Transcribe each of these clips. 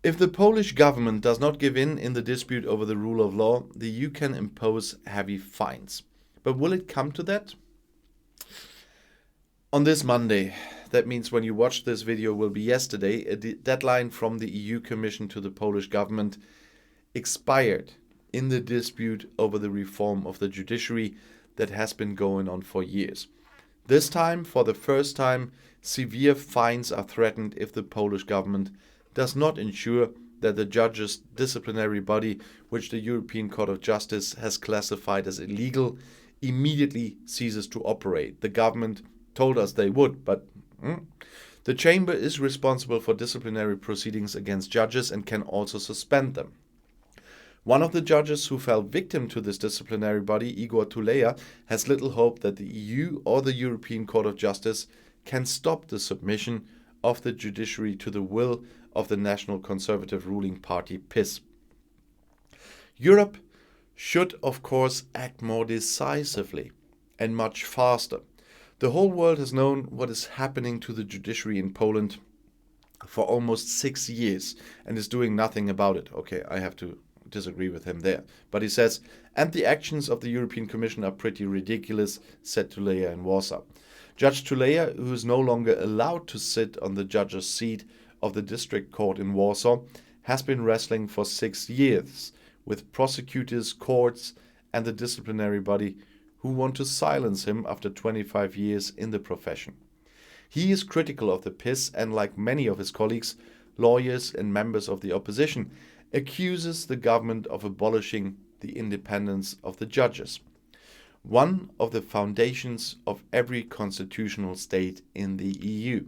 If the Polish government does not give in the dispute over the rule of law, the EU can impose heavy fines. But will it come to that? On this Monday, that means when you watch this video will be yesterday, a deadline from the EU Commission to the Polish government expired in the dispute over the reform of the judiciary that has been going on for years. This time, for the first time, severe fines are threatened if the Polish government does not ensure that the judges' disciplinary body, which the European Court of Justice has classified as illegal, immediately ceases to operate. The government told us they would, but the chamber is responsible for disciplinary proceedings against judges and can also suspend them. One of the judges who fell victim to this disciplinary body, Igor Tuleya, has little hope that the EU or the European Court of Justice can stop the submission of the judiciary to the will of the National Conservative ruling party PiS. Europe should, of course, act more decisively and much faster. The whole world has known what is happening to the judiciary in Poland for almost 6 years and is doing nothing about it. Okay, I have to disagree with him there. But he says, and the actions of the European Commission are pretty ridiculous, said Tuleya in Warsaw. Judge Tuleya, who is no longer allowed to sit on the judge's seat of the district court in Warsaw, has been wrestling for 6 years with prosecutors, courts, and the disciplinary body who want to silence him after 25 years in the profession. He is critical of the PiS and, like many of his colleagues, lawyers and members of the opposition, accuses the government of abolishing the independence of the judges, one of the foundations of every constitutional state in the EU.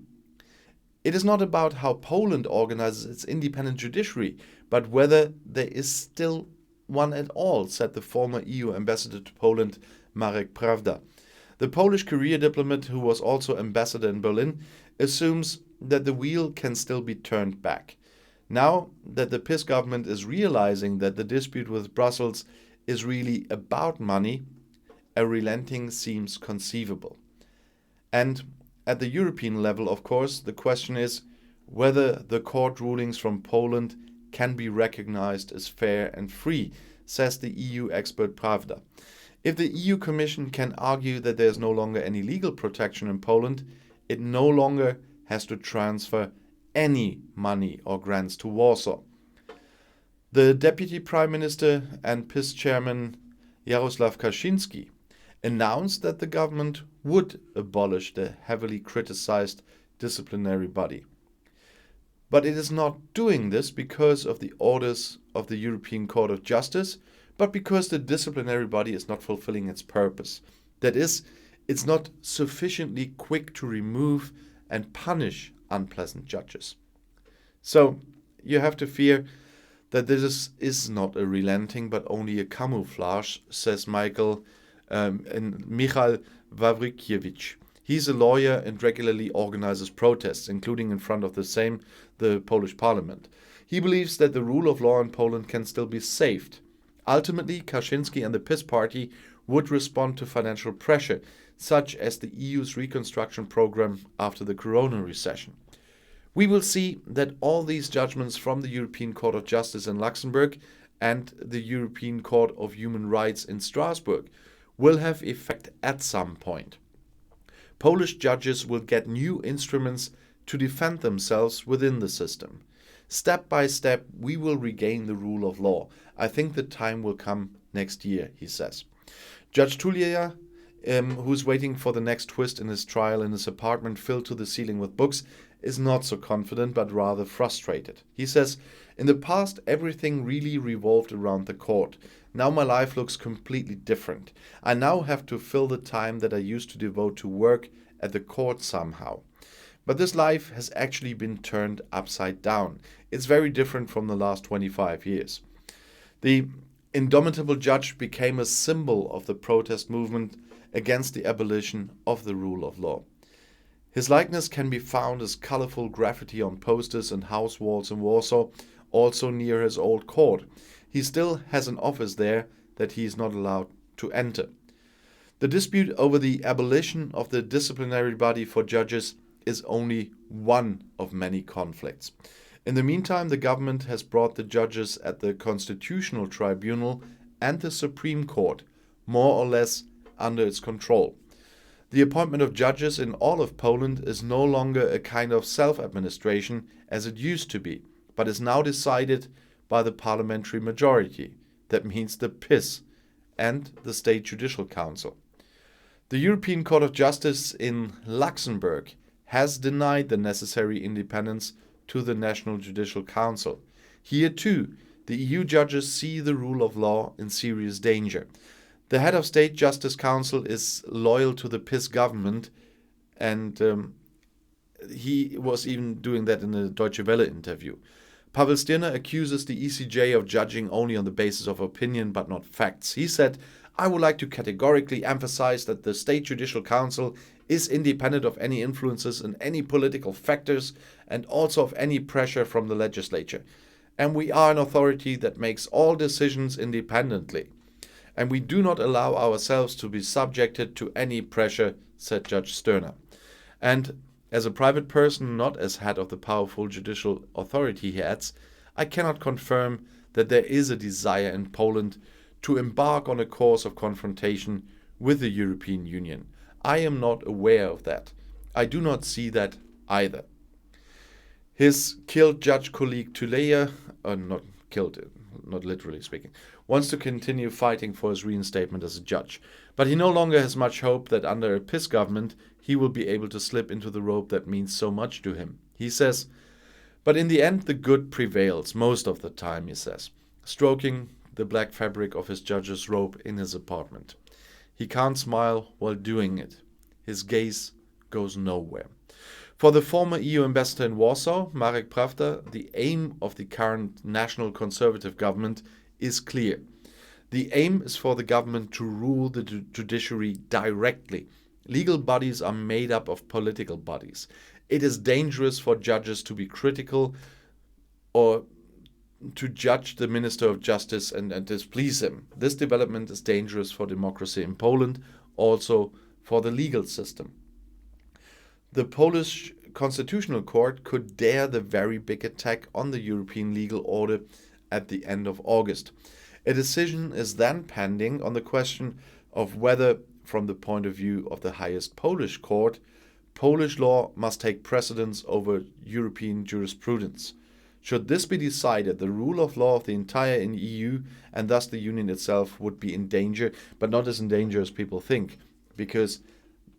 It is not about how Poland organizes its independent judiciary, but whether there is still one at all, said the former EU ambassador to Poland, Marek Prawda. The Polish career diplomat, who was also ambassador in Berlin, assumes that the wheel can still be turned back. Now that the PiS government is realizing that the dispute with Brussels is really about money, a relenting seems conceivable. And at the European level, of course, the question is whether the court rulings from Poland can be recognized as fair and free, says the EU expert Pravda. If the EU Commission can argue that there is no longer any legal protection in Poland, it no longer has to transfer any money or grants to Warsaw. The Deputy Prime Minister and PiS chairman Jarosław Kaczyński announced that the government would abolish the heavily criticized disciplinary body. But it is not doing this because of the orders of the European Court of Justice, but because the disciplinary body is not fulfilling its purpose. That is, it's not sufficiently quick to remove and punish unpleasant judges. So you have to fear that this is not a relenting but only a camouflage, says Michal Wawrykiewicz. He's a lawyer and regularly organizes protests, including in front of the Polish parliament. He believes that the rule of law in Poland can still be saved. Ultimately, Kaczynski and the PiS party would respond to financial pressure, such as the EU's reconstruction program after the corona recession. We will see that all these judgments from the European Court of Justice in Luxembourg and the European Court of Human Rights in Strasbourg will have effect at some point. Polish judges will get new instruments to defend themselves within the system. Step by step, we will regain the rule of law. I think the time will come next year, he says. Judge Tuleya, who's waiting for the next twist in his trial in his apartment filled to the ceiling with books, is not so confident but rather frustrated. He says, in the past, everything really revolved around the court. Now my life looks completely different. I now have to fill the time that I used to devote to work at the court somehow. But this life has actually been turned upside down. It's very different from the last 25 years. The indomitable judge became a symbol of the protest movement against the abolition of the rule of law. His likeness can be found as colorful graffiti on posters and house walls in Warsaw, also near his old court. He still has an office there that he is not allowed to enter. The dispute over the abolition of the disciplinary body for judges is only one of many conflicts. In the meantime, the government has brought the judges at the Constitutional Tribunal and the Supreme Court more or less under its control. The appointment of judges in all of Poland is no longer a kind of self-administration as it used to be, but is now decided by the parliamentary majority. That means the PiS and the State Judicial Council. The European Court of Justice in Luxembourg has denied the necessary independence to the National Judicial Council. Here too, the EU judges see the rule of law in serious danger. The head of State Justice Council is loyal to the PiS government, and he was even doing that in a Deutsche Welle interview. Pavel Stirner accuses the ECJ of judging only on the basis of opinion but not facts. He said, "I would like to categorically emphasize that the State Judicial Council is independent of any influences and any political factors and also of any pressure from the legislature. And we are an authority that makes all decisions independently. And we do not allow ourselves to be subjected to any pressure," said Judge Stirner. And as a private person, not as head of the powerful judicial authority, he adds, "I cannot confirm that there is a desire in Poland to embark on a course of confrontation with the European Union. I am not aware of that. I do not see that either." His killed judge colleague Tuleya, not killed, not literally speaking, wants to continue fighting for his reinstatement as a judge. But he no longer has much hope that under a PiS government he will be able to slip into the rope that means so much to him. He says, "But in the end the good prevails, most of the time," he says, stroking the black fabric of his judge's robe in his apartment. He can't smile while doing it. His gaze goes nowhere. For the former EU ambassador in Warsaw, Marek Prawda, the aim of the current National Conservative government is clear. The aim is for the government to rule the judiciary directly. Legal bodies are made up of political bodies. It is dangerous for judges to be critical or to judge the Minister of Justice and displease him. This development is dangerous for democracy in Poland, also for the legal system. The Polish Constitutional Court could dare the very big attack on the European legal order at the end of August. A decision is then pending on the question of whether, from the point of view of the highest Polish court, Polish law must take precedence over European jurisprudence. Should this be decided, the rule of law of the entire EU and thus the Union itself would be in danger, but not as in danger as people think, because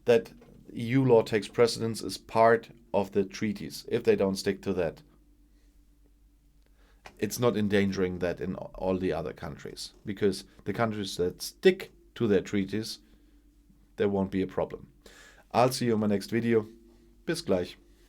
that EU law takes precedence is part of the treaties. If they don't stick to that, it's not endangering that in all the other countries, because the countries that stick to their treaties, there won't be a problem. I'll see you in my next video. Bis gleich.